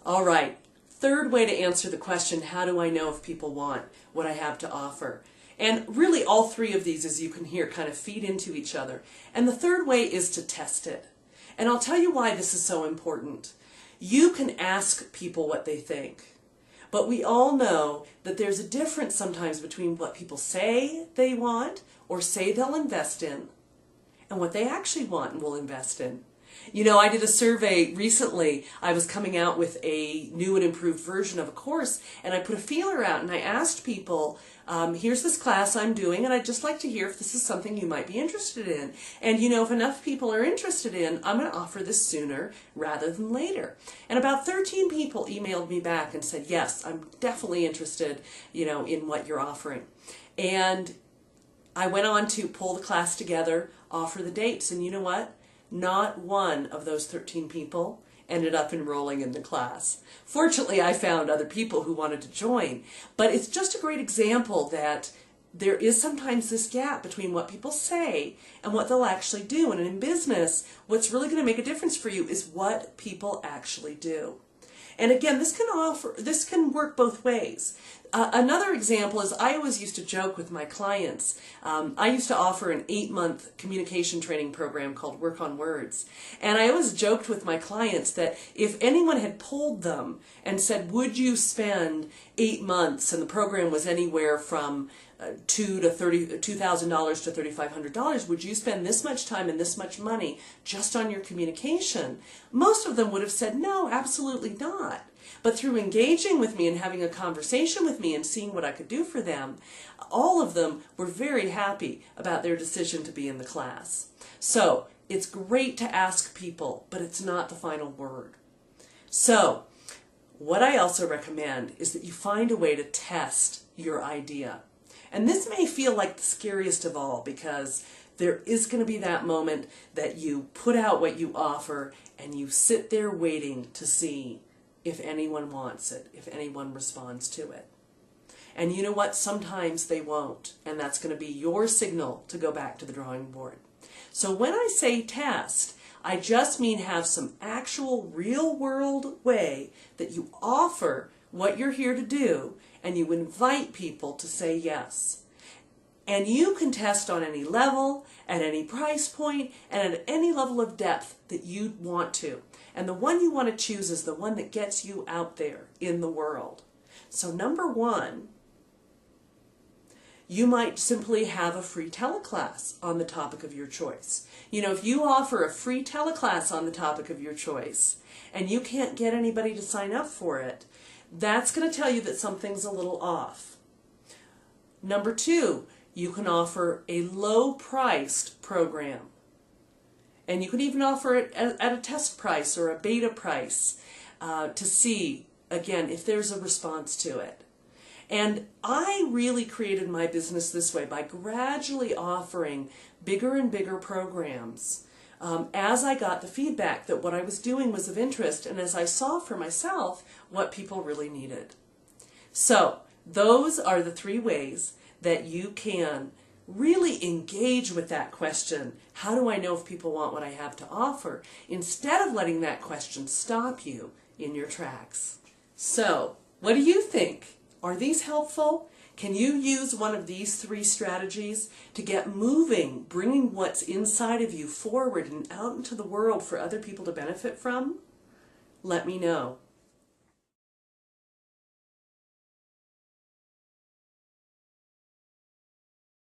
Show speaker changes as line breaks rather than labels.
All right. Third way to answer the question, how do I know if people want what I have to offer? And really all three of these, as you can hear, kind of feed into each other. And the third way is to test it. And I'll tell you why this is so important. You can ask people what they think. But we all know that there's a difference sometimes between what people say they want or say they'll invest in and what they actually want and will invest in. You know, I did a survey recently. I was coming out with a new and improved version of a course, and I put a feeler out and I asked people, here's this class I'm doing, and I'd just like to hear if this is something you might be interested in. And you know, if enough people are interested in, I'm going to offer this sooner rather than later. And about 13 people emailed me back and said, yes, I'm definitely interested, you know, in what you're offering. And I went on to pull the class together, offer the dates, and you know what? Not one of those 13 people ended up enrolling in the class. Fortunately, I found other people who wanted to join, but it's just a great example that there is sometimes this gap between what people say and what they'll actually do. And in business, what's really going to make a difference for you is what people actually do. And again, this can work both ways. Another example is I always used to joke with my clients. I used to offer an 8-month communication training program called Work on Words. And I always joked with my clients that if anyone had polled them and said, would you spend 8 months, and the program was anywhere from $2,000 to $3,500, would you spend this much time and this much money just on your communication? Most of them would have said, no, absolutely not. But through engaging with me and having a conversation with me and seeing what I could do for them, all of them were very happy about their decision to be in the class. So it's great to ask people, but it's not the final word. So what I also recommend is that you find a way to test your idea. And this may feel like the scariest of all, because there is going to be that moment that you put out what you offer and you sit there waiting to see if anyone wants it, if anyone responds to it. And you know what? Sometimes they won't, and that's going to be your signal to go back to the drawing board. So when I say test, I just mean have some actual real-world way that you offer what you're here to do, and you invite people to say yes. And you can test on any level, at any price point, and at any level of depth that you want to. And the one you want to choose is the one that gets you out there in the world. So number one, you might simply have a free teleclass on the topic of your choice. You know, if you offer a free teleclass on the topic of your choice and you can't get anybody to sign up for it, that's going to tell you that something's a little off. Number two, you can offer a low-priced program. And you can even offer it at a test price or a beta price to see, again, if there's a response to it. And I really created my business this way by gradually offering bigger and bigger programs as I got the feedback that what I was doing was of interest, and as I saw for myself what people really needed. So those are the 3 ways that you can really engage with that question, how do I know if people want what I have to offer, instead of letting that question stop you in your tracks. So, what do you think? Are these helpful? Can you use one of these 3 strategies to get moving, bringing what's inside of you forward and out into the world for other people to benefit from? Let me know.